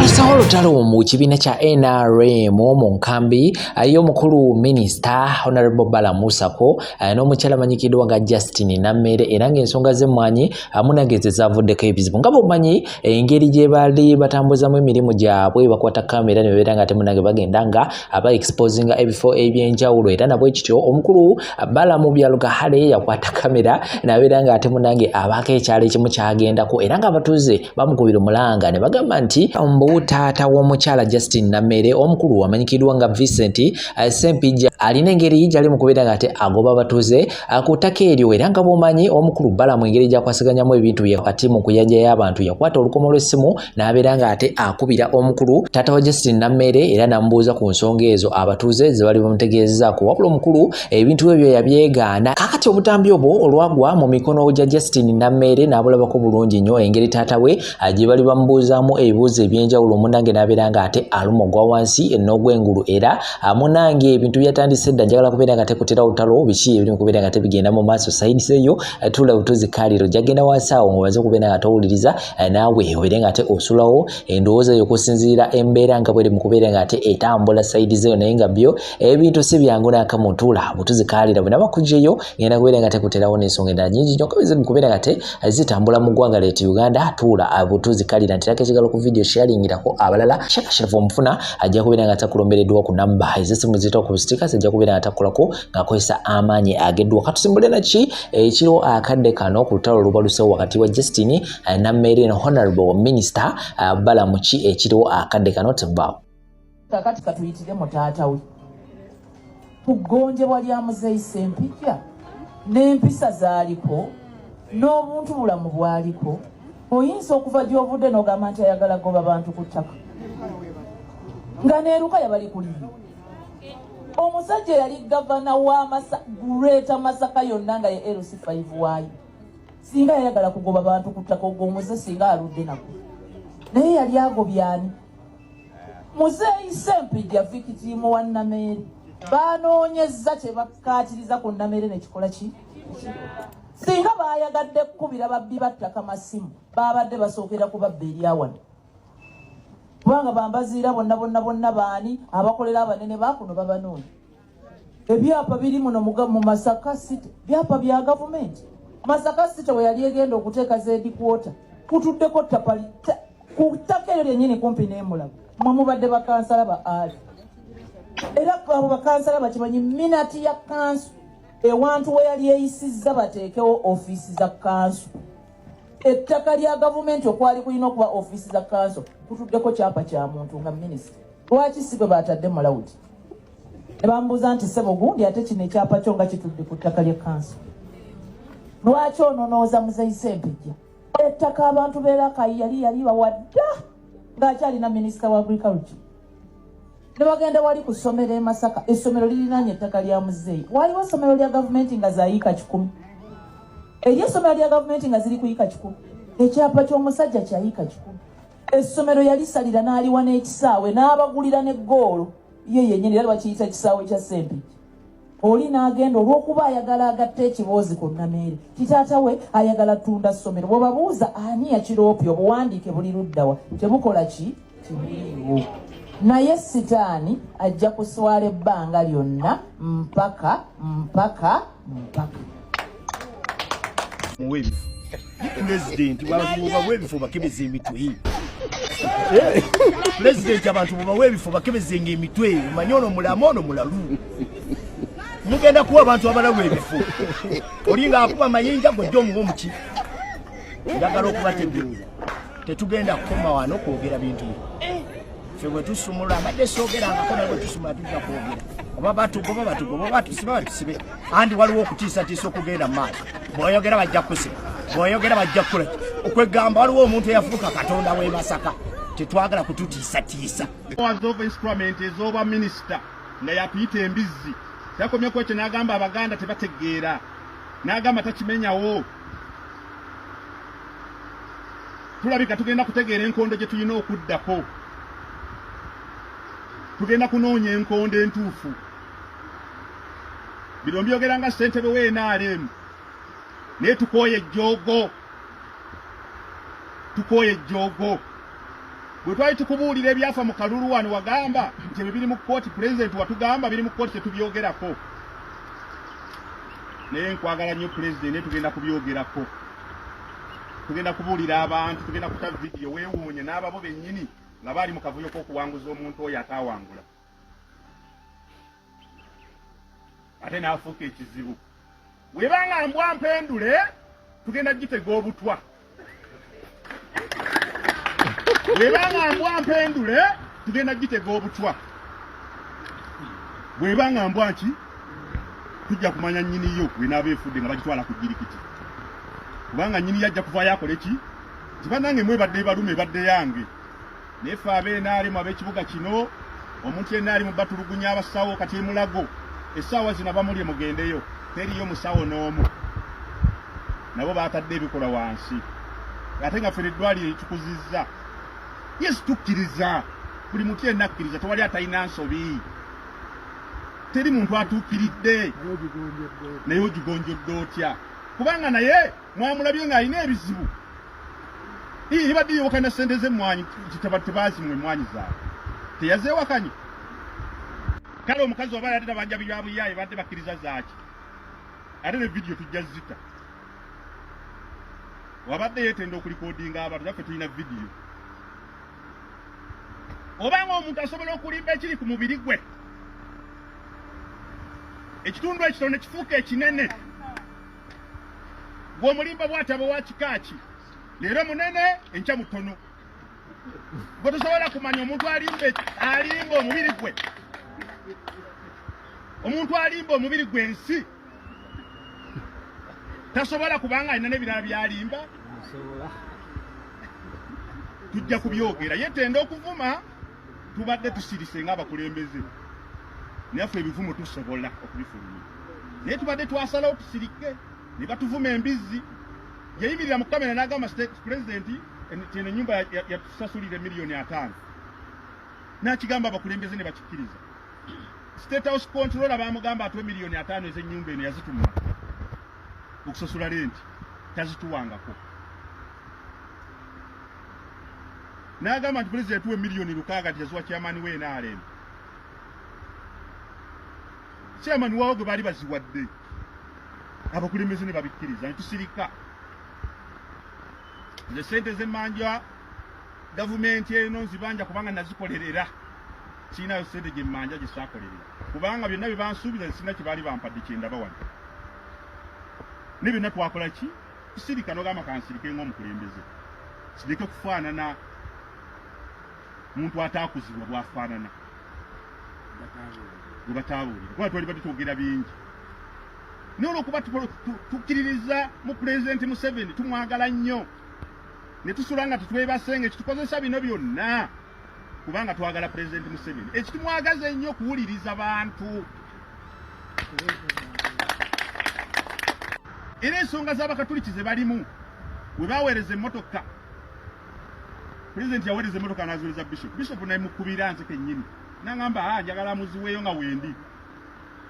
Walusawo olutalo mu kibiina kya NRM mu nkambi y'omukulu Minisita Honorable Bala Musako n'omukyala amanyikiddwa nga Justin Nammere era ng'ensonga z'emmwanyi munageze zavuddeko ebizibu nga bw'omanyi engeri gye bali batambuzamu emirimu gyabwe bakwata kamera ne beera nga ate munange bagenda nga aba exposinga ebifo ebyenjawulo era nabwe kityo omukulu Bala mu byalo Gahale yakwata kamera nabeera nga ate munange abaako ekyalo ekimu kyagendako era nga abatuuze bamukubira omulanga ne bagamba nti taata w'omukyala Justin Nammere omukulu amanyikiddwa nga Vincent Sempijja alina engeri gyali mu kubeera nga ate agoba abatuuze ku ttaka eryo era nga bw'omanyi omukulu Bala mu engeri gyakwasiganyamu ebintu bye kati mu kuyanja y'abantu yakwata olukomo lw'essimu n'abeera nga ate akubira omukulu taata wa Justin Nammere era n'amubuuza ku nsonga ezo abatuuze ze bali bamutegeezezaako wabula omukulu ebintu ebyo yabyegaana. Kaakati obutambi obwo olwagwa mu mikono gya Justin Nammere n'abulabako bulungi nnyo engeri taata we gye bali bamubuuzaamu ebibuuzo ebyenjawulo munange n'abeera nga ate aluma ogwa wansi n'ogw'engulu era munange ebintu byatandise dda njagala kubeera nga tekutera olutalo biki ebiri mu kubeera nga tebigenda mu maaso sayidi seyo tula butuzi kaliro jagenda wansi awo ng'obaze okubeera nga towuliriza naawe obeere nga ate osulawo endowooza yo okusinziira embeera nga bweri mu kubeera nga ate etambula sayidi zeyo naye nga byo ebintu si byangu n'akamu tula butuzi kalira bwe nabakugyeyo ngenda kubeera nga tekuterawo n'ensonga endala nyingi nnyo kabeze mu kubeera nga te zitambula mu ggwanga leeti Uganda tula butuzi kalira ntirako ekigalo ku video sharingirako abalala shakashirafu omufuna ajja kubeera nga takulombereddwa ku namba ez'essimu ziyita ku stickers ajja kubeera nga takolako ng'akozesa amaanyi ag'eddwa katusimbule naki ekiro akadde kano ku lutalo olubalusewo wakati wa Justin Nammere ne Honorable Minister Bala muki ekiro akadde kano tevaawo kakati katuyitire mu taata we ku ggonjebwa lya Muzeeyi Sempijja n'empisa zaaliko n'obuntu bulamu bwaliko oyinza okuva gy'ovudde n'ogamba nti ayagala goba bantu ku ttaka nga neeruka yabali kuliyo omusajja yali gavana wa Greater Masaka yonna nga ye LC5 waayo singa yayagala kugoba bantu ku ttaka ogwo omuze singa aludde nako naye yali agobyani Muzeeyi Sempijja vikitiimu wa Nammere banoonyezza kye bakkaatiriza ku Nammere nekikola ki singa bayagadde kkubira babbi battaka masimu babadde basookera ku babba eryawano kubanga bambaziira bonna baani abakolera abanene bakuno babanoonya ebyapa biri muno mu Masaka City byapa bya gavumenti Masaka City we yali egenda okuteeka z'edikwota kutuddeko tapali ku ttaka eryo lyennyini kumpi n'emulago mwamubadde bakansala ba ali era abo bakansala bakimanyi minati ya kansu ewantu we yali eyisizza bateekewo ofiisi za kansu ettaka lya gavumenti okwali kulina okuba ofiisi za kansu kutuddeko kyapa kya muntu nga minisita lwaki si gwe batadde mulawuti ne bambuuza nti ssebo gundi ate kino ekyapa kyo nga kitudde ku ttaka lya kansu lwaki ononooza Muzeeyi Sempijja ettaka abantu beerakayi yali bawadda ng'akyalina minisita wa agriculture ne bagenda wali ku ssomero e Masaka essomero lirinaanye ettaka lya Muzeeyi waliwo essomero lya gavumenti nga zaayika 10 eri essomero lya gavumenti nga ziri kuyika 10 ekyapa ky'omusajja kyayika 10 essomero yalisalira n'aliwa n'ekisaawe n'abagulira n'eggoolo ye yennyini era bakiyita kisaawe kya Sempijja oli n'agenda olw'okuba ayagala agatta ekiboozi ku Nammere kitaata we ayagala tunda ssomero bw'obabuuza ani yakiroopya obuwandiike buli luddawa tebukola ki kibuliwo naye sitaani ajja kuswala ebbanga lyonna mpaka President babawe ebifo bakebeza emitwe President abantu babawe ebifo bakebezenga emitwe manyono mulamono mulalu mugenda kuwa abantu abalawe ebifo olinga akuba mayinja gojjo mu muki ndagala okubategeeza tetugenda kukoma wano kwogera bintu fewe tusumula abadde soogeranga kona bwe tusumula tujja kwogera oba batugoba batusibe andi waliwo okutiisatiisa okugenda mu maaso bw'oyogera bajja kusiba bw'oyogera bajja kukola okwegamba waliwo omuntu eyafuuka katonda w'e Masaka tetwagala kututiisatiisa wazova instrument ez'oba minisita nga yakuyita embizzi yakomyeko ekyo n'agamba abaganda tebategeera n'agamba takimenyawo tulabika tugenda kutegeera enkondo gye tulina okuddako tugenda kunoonya enkondo entuufu bino mbyogera nga ssentebe w'NRM naye tukooye ejjoogo bwe twali tukubuulira ebyafa mu kalulu wano wagamba nti biri mu kkooti president watugamba biri mu kkooti tetubyogerako naye nkwagala nnyo president naye tugenda kubyogerako tugenda kubuulira abantu tugenda kuta vidiyo weewuunye n'ababo bennyini nga baali mu kavuyo k'okuwanguza omuntu oyo ataawangula ate n'afuuka ekizibu webanga mbwa mpendule tugenda gitega obutwa webanga mbwa mpendule tugenda gitega obutwa webanga mbwa ki tujja kumanya nnyini yo wenaaba efudde nga bagitwala ku jirikiti kubanga nnyini yajja kuvaayo akole ki kibanange mwebadde balume badde yange naye ffe abeenaalimu ab'ekibuga kino omuntu yenna ali mu batulugunya abasawo kati emulago essaawa zino abamulye mugendeyo teriyo musawo n'omu nabo baatadde ebikola wansi ate nga ffe eddwaliro etukuzizza yesu tukkiriza buli muntu yenna akkiriza tewali atalina nsobi teri muntu atuukiridde naye ogigonjodde otya kubanga naye mwamulabye ng'alina ebizibu ibadde yewakanya ssente z'emmwanyi tebaazimwe emmwanyi zaabwe teyazeewakanye kale omukazi oba yadde tabanja byabuyaye badde bakkiriza zaaki ate ne vidiyo tujja zita wabadde yeetenda okulikoodinga abantu naffe tulina vidiyo obanga omuntu asobola okulimba ekiri ku mubiri gwe ekitundu ekitono kifuuka ekinene gw'omulimba bw'ataba wa kikaaki leero munene enkya mutono gwe tosobola kumanya omuntu alimba omubiri gwe omuntu alimba omubiri gwe ensi tasobola kubanga alina n'ebirala byalimba tujja kubyogera yetenda okuvuma tubadde tusirise ng'abakulembeze naye ffe ebivumo tusobola okubifulumya naye tubadde twasalawo tusirike ne batuvuma embizzi yayimirira mu kamera n'agamba pulezidenti tino ennyumba yatusasulire $5,000,000 n'akigamba abakulembeze ne bakikkiriza state house controller baamugamba atuwe $5,000,000 ez'ennyumba eno yazituma okusasula lenti tazituwangako n'agamba nti pulezidenti tuwe $6,000,000 nti yazuwa kyamaani we NRM kyamaani waawo gwe baali baziwadde abakulembeze ne babikkiriza ne tusirika nze sente z'emmanja gavumenti eno nzibanja kubanga nazikolerera siinayo sente gye mmanja gye saakolerera kubanga byonna bye bansuubiza sina kye baali bampadde kyendaba wano ne byonna twakola ki tusirika n'ogamba kansirike ng'omukulembeze sireke kufaanana muntu ataakuzibwa bwafaanana gwe bataabuulira kuba twali badde twogera bingi naye olwokuba tukkiririza mu pulezidenti Museveni tumwagala nnyo ne tusula nga tetwebasenga ekitukozesa bino byonna kubanga twagala pulezidenti Museveni ekitumwagaza ennyo okuwuliriza bantu era ensonga z'abakatuliki ze balimu we baweereza emmotoka pulezidenti yaweereza emmotoka n'aziweereza bishop nayimukubira nze kennyini n'agamba njagala muziweeyo nga wendi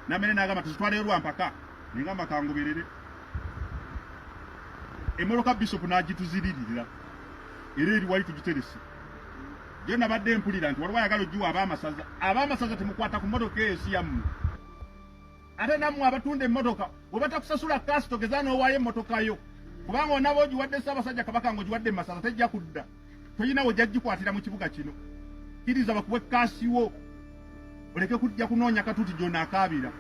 namene n'agamba tuzitwaleyo lwampaka nengamba kangoberere emmotoka bishop n'agituziririra era eri wali tugiterese gye nabadde mpulira nti waliwo ayagala ogiwa ab'amasaza temukwata ku mmotoka eyo si yammwe ate nammwe abatunda emmotoka bwe batakusasula kasito geza n'owaayo emmotoka yo kubanga onaba ogiwadde Ssaabasajja Kabaka ng'ogiwadde Masaza tejja kudda toyina we gyaggikwatira mu kibuga kino kkiriza bakuwe kaasiwo oleke kujja kunoonya katuuti gy'onaakaabira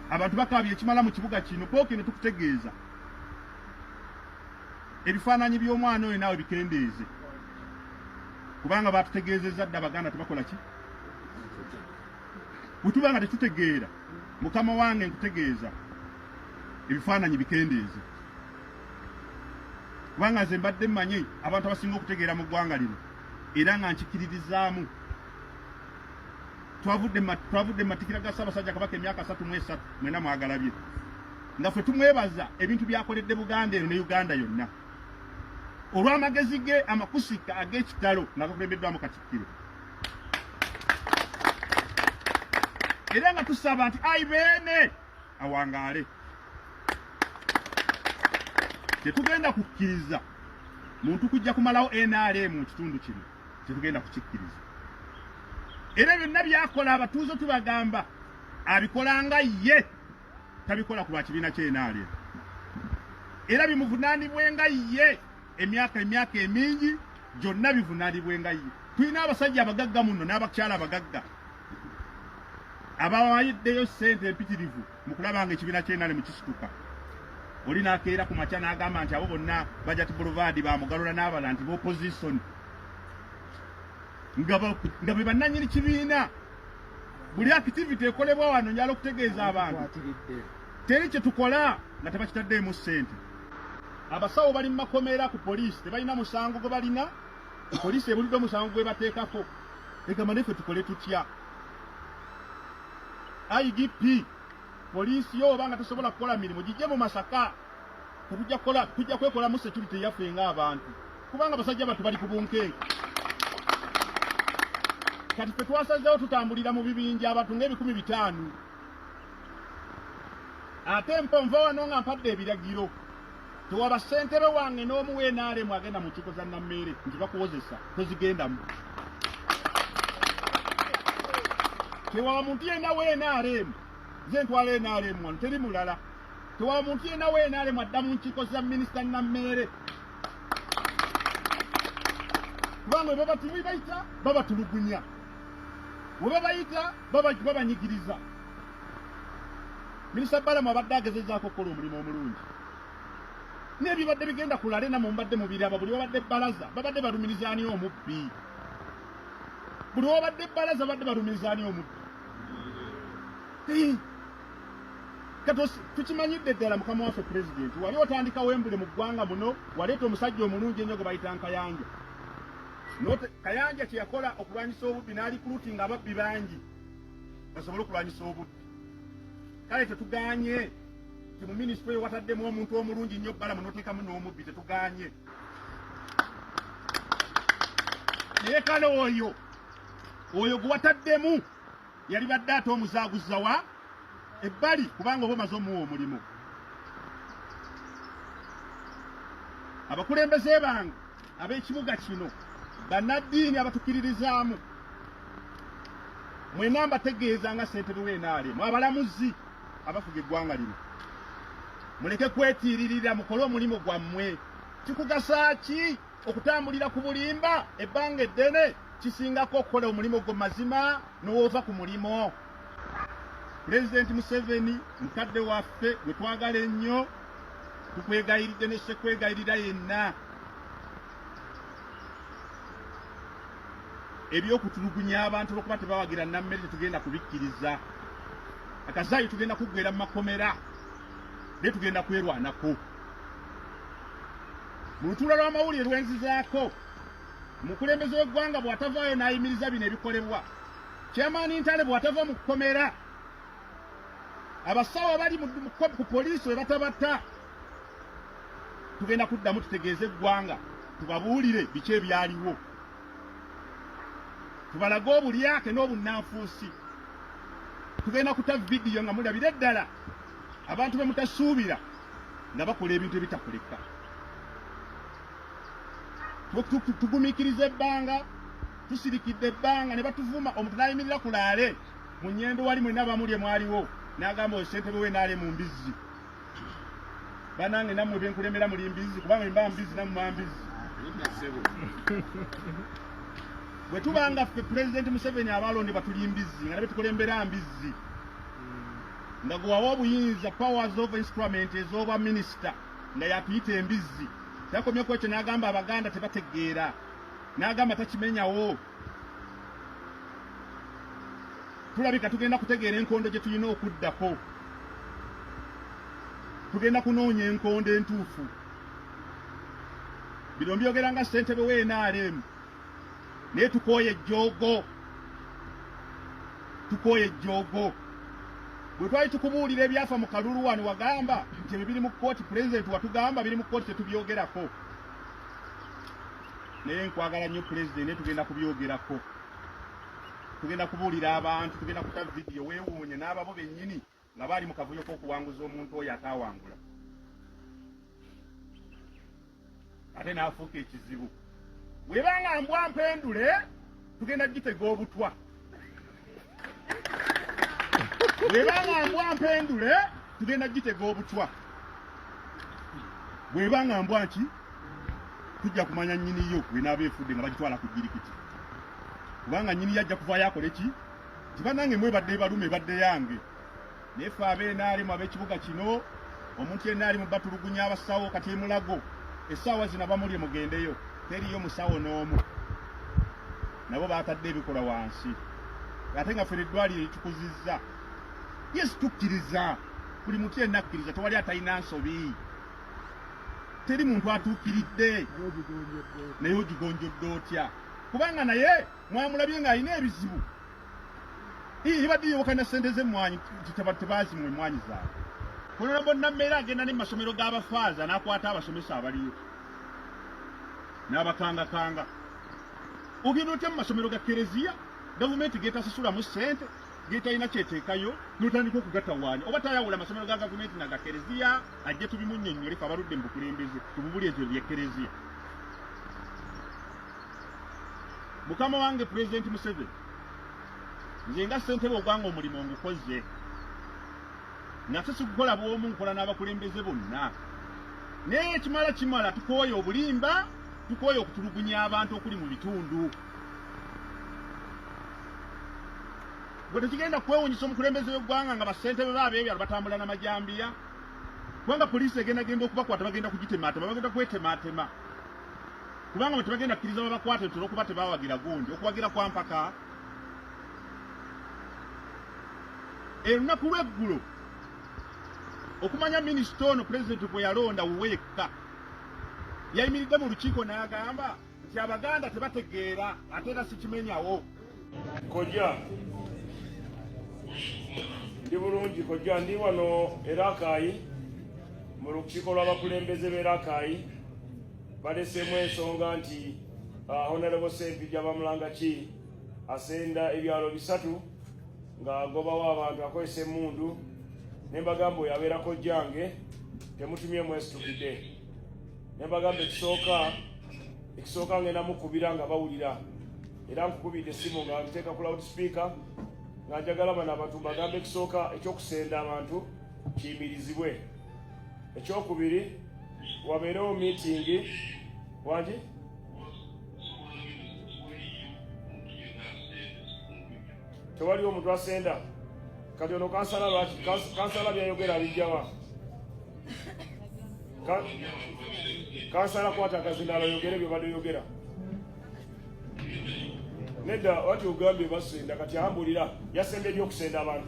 abantu bakaabye ekimala mu kibuga kino pooki ne tukutegeeza ebifaananyi by'omwana oyo naawe bikendeeze kubanga batutegeezezza dda Abaganda tebakola ki bwe tuba nga tetutegeera mukama wange nkutegeeza ebifaananyi bikendeeze kubanga nze mbadde mmanyi abantu abasinga okutegeera mu ggwanga lino era nga nkikkiririzaamu twavudde matikira ga Ssaabasajja Kabaka emyaka 33 mwena mwagalabye nga ffe tumwebaza ebintu byakoledde Buganda eno ne Uganda yonna olw'amagezi ge amakusika ag'ekitalo ng'agakulembeddwamu Katikkiro era nga tusaba nti ayi beene awangaale tetugenda kukkiriza muntu kujja kumalawo NRM mu kitundu kino tetugenda kukikkiriza. Era byonna byakola abatuuze tubagamba abikolanga ye tabikola ku lwakibiina ky'enaale. Era bimuvunaanibwenga ye emyaka emingi gyonna bivunaanibwenga ye. Tulina abasajja abagagga muno n'abakyala abagagga ababayiddeyo ssente empitirivu mu kulaba nga ekibiina ky'enaale mu kisituka. Oli n'akeera ku makya n'agamba nti abo bonna Budget Boulevard bamugalula n'abala nti b'opposition nga bwe bannannyini kibiina. Buli activity ekolebwa wano njala okutegeeza abantu teri kye tukola nga tebakitaddeemu ssente. Abasawo bali mu makomera ku poliisi tebalina musango gwe balina, poliisi ebulidde omusango gwe bateekako. Egamba neffe tukole tutya? IGP poliisi yo obanga tosobola kukola mirimu gijje mu Masaka, tujja kwekolamu security yaffe ng'abantu, kubanga abasajja batu bali ku bunkenke. Kati ffe twasazeewo tutambulira mu bibinja abantu nga 500. Ate mponva wano nga mpadde ebiragiro tewaba ssentebe wange n'omu w'enaale agenda mu nkiiko za Nammeere nti bakuwozesa tozigendamu. Tewaba muntu yenna w'enaale nze ntwala enaale wano teri mulala. Tewaba muntu yenna w'enaale adda mu nkiiko za minisita Nammeere, kubanga bwe bayita babatulugunya, bwe babayita babanyigiriza. Minisita Balamu abadde agezezzaako okukola omulimu omulungi. N'ebibadde bigenda kulala namwe mbadde mubiraba. Buli wabadde bbalaza babadde balumirizaani omubbi. Buli wabadde bbalaza badde balumirizaani omubbi. Kati tukimanyidde ddala mukama waffe pulezidenti wali otandikawo embule mu ggwanga muno, waleeta omusajja omulungi ennyo gwe bayita Kayanja. Kayanja kye yakola okulwanyisa obubbi n'alikulutinga ababbi bangi basobole okulwanyisa obubbi. Kale tetuganye ti mu minisitule wataddemu omuntu omulungi nnyo Balamu n'oteekamu n'omubbi, tetuganye. Naye kale oyo gwe wataddemu yali badde ate omuzaaguzawa ebbali, kubanga oba omaze omuwa omulimu. Abakulembeze bange ab'ekibuga kino, bannaddiini abatukiririzaamu, mwena mbategeeza nga ssentebe w'enaale, mwe abalamuzi abafuga eggwanga lino, muleke kwetiiririra, mukole omulimu gwammwe. Kikugasa ki okutambulira ku bulimba ebbanga eddene? Kisingako okukola omulimu gwo mazima n'owoova ku mulimo. Pulezidenti Museveni mukadde waffe gwe twagala ennyo, tukwegayiridde ne ssekwegayirira yenna. Ebyokutulugunya abantu olwokuba tebawagira Nammeere tetugenda kubikkiriza. Akazaayi tugenda kuggwera mu makomera naye tugenda kwerwanako. Mu lutuula lw'amawulire lwenzizaako, omukulembeze w'eggwanga bw'atavaayo n'ayimiriza bino ebikolebwa, Chairman Ntale bw'atava mu kukomera, abasawo abali ku poliisi we batabata, tugenda kuddamu tutegeeze eggwanga, tubabuulire biki ebyaliwo, tubalage obulyake n'obunnanfuusi. Tugenda kuta vidiyo nga mulabira eddala abantu be mutasuubira nga bakola ebintu ebitakoleka. Tugumiikiriza ebbanga, tusirikidde ebbanga ne batuvuma. Omuntu n'ayimirira ku laale mu nnyendo wali mwenna bamulye mwaliwo n'agamba oyo ssentebe w'enaale mu mbizzi. Banange nammwe benkulembera muli mbizzi, kubanga mba mbizzi nammwe mba mbizzi. Bwe tubanga ffe Pulezidenti Museveni abalonde batuli mbizzi nga nabe tukulembera mbizzi, nga gwewawa obuyinza powers of instrument ez'obwa minisita nga yatuyita embizzi, takomyeko ekyo n'agamba Abaganda tebategeera, n'agamba takimenyawo. Tulabika tugenda kutegeera enkondo gye tulina okuddako, tugenda kunoonya enkondo entuufu. Bino mbyogera nga ssentebe w'enaale, naye tukooye ejjoogo. Bwe twali tukubuulira ebyafa mu kalulu wano wagamba nti ebyo biri mu kkooti, pulezidenti watugamba biri mu kkooti tetubyogerako. Naye nkwagala nnyo pulezidenti, naye tugenda kubyogerako. Tugenda kubuulira abantu, tugenda kuta vidiyo weewuunye n'ababo bennyini nga baali mu kavuyo k'okuwanguza omuntu oyo ataawangula, ate n'afuuka ekizibu. webanga mbwa mpendule tugenda gitega obutwa webanga mbwa mpendule tugenda gitega obutwa webanga mbwa nki tujja kumanya nyini yo kwinaaba efudde nga bagitwala ku jirikiti kubanga nyini yajja kuva yakole ki kibanange mwebadde balume badde yange nefe abenaali mu ab'ekibuga kino omuntu yenaali mu batulugunya abasawo kati emulago essaawa zino abamulye mugendeyo teriyo musawo n'omu nabo baatadde ebikola wansi ate nga fere eddwaliro etukuzizza yesu tukkiriza buli muntu yenna akkiriza tewali atalina nsobi teri muntu atuukiridde naye ogigonjodde otya kubanga naye mwamulabye ng'alina ebizibu ibadde yewakana ssente z'emmwanyi tebazimwe emmwanyi zaabwe honorable Nammeera agenda ne mu masomero g'abafaaza n'akwata abasomesa abaliyo n'abakangakanga ogenda otya mu masomero ga kereziya gavumenti geetasasulamu ssente geetalina kyeteekayo n'otandika okugatawaanya oba tayawula amasomero ga gavumenti naga kereziya ajje tubimunnyonnyole fe abaludde mu bukulembeze tububuli ezo byekereziya mukama wange pulezidenti Museveni nze nga ssentebe ogwanga omulimu ngukoze nate sikukola bw'omu nkola n'abakulembeze bonna naye kimala tukooye obulimba tukooye okutulugunya abantu okuli mu bitundu bwe tekigenda kwewunyisa omukulembeze w'eggwanga nga bassentebe baabeebyalo batambula n'amajambiya kubanga poliisi egenda okubakwata bagenda kugitemaatema bagenda kwetemaatema kubanga bwe tebagenda kkiriza babakwate tutera okuba tebawagira gundi okuwagira kwa mpaka olunaku lw'eggulo okumanya minisita ono pulezidenti gwe yalonda wuwe yekka yayimiridde mu lukiiko n'agamba nti abaganda tebategeera ate era sikimenyawo kojja ndi bulungi kojja ndi wano Rakai mu lukiiko lw'abakulembeze b'e Rakai baleseemu ensonga nti Honorable Ssempijja Bamulangaki asenda ebyalo 3 ng'agobawo abantu akozesa emmundu ne mbagamba oyo abeerako jjange temutumye mwesitukidde ne mbagamba ekisooka ngenda mukubira nga bawulira era nkukubidde essimu nga nteeka ku loudspeaker nga njagala bano abantu mbagamba ekisooka ekyokusenda abantu kiyimirizibwe ekyokubiri wabeerewo meeting wangi tewaliwo omuntu asenda kati ono kansala byayogera bijjawa kansala kwata akazindala yogere byobadde yogera nedda wati ogambye basenda kati ambulira yasenda ebyokusenda abantu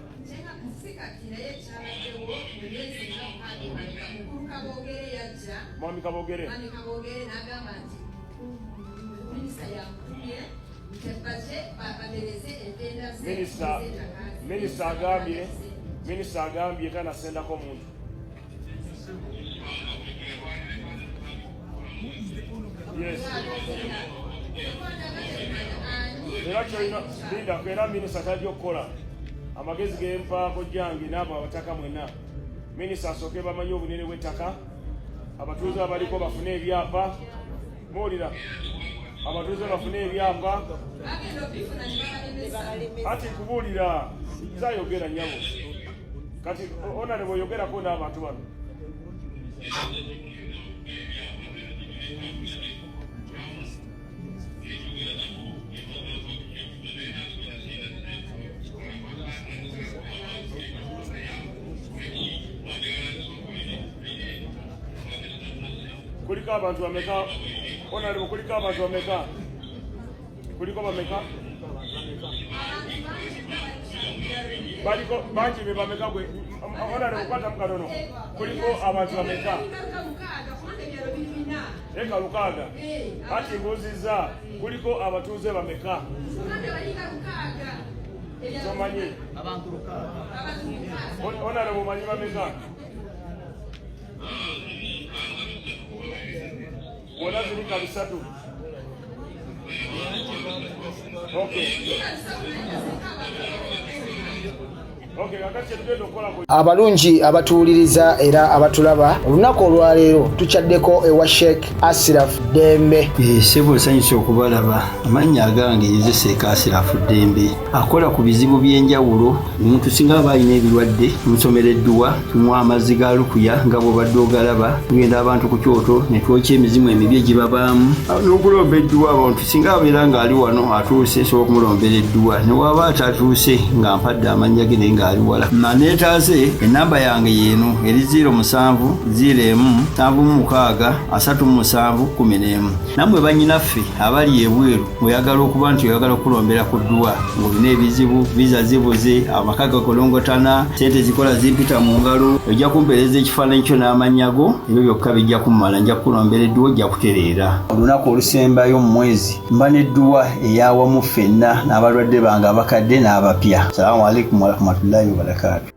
mwami Kabogere minisita agambye kanasendako omuntu era kyolina lindako era minisita tajja okukola amagezi gempaako jange n'abo abataka mwenna minisita asooke bamanye obunene bw'ettaka abatuuze abaliko bafune ebyapa muwulira abatuuze bafune ebyapa ati kubuulira zayogera nyabo kati onane bweyogerako n'abantu bano kuliko abantu bameka onale kuliko abantu bameka kuliko bameka baliko bangi be bameka gwe onale kukwata mukatono kuliko abantu bameka eka 6 ati mbuuziza kuliko abatuuze bameka tomanyi abantu 6 onale mumanyi bameka wona zirika 3 okay Abalungi abatuuliriza era abatulaba olunaku olwaleero tukyaddeko ewa Sheikh Ashraf Dembe. Sebo sanyusa okubalaba. Amannya agange Seeka Ashraf Dembe akola ku bizibu by'enjawulo. Omuntu singa aba alina ebirwadde musomereddwa tumuwa amazzi ga lukuya nga bw'obadde ogalaba. Tugenda abantu ku kyoto ne twokya emizimu emibi egibabaamu n'okulomba edduwa. Abantu singa abeera ng'ali wano atuuse sobola okumulombera edduwa, ne waba atatuuse nga mpadde amannya ge naye ng'ali wala. Neetaase ennamba yange yeeno eri 07 01 76 37 11. Nammwe bannyinaffe abali ebweru oyagala okuba nti oyagala okulombera ku dduwa ng'olina ebizibu viza zibuze amaka gakolongotana sente zikola zimpita mu ngalo ojja kumpeereza ekifaananyi kyo n'amannya go ebyo byokka bijja kummala nja kukulombera edduwa ojja kutereera. Olunaku olusembayo mu mwezi mba n'edduwa ey'awamu ffenna n'abalwadde bange abakadde n'abapya. Salaamu alaikum warahmatullahi wabarakatuh.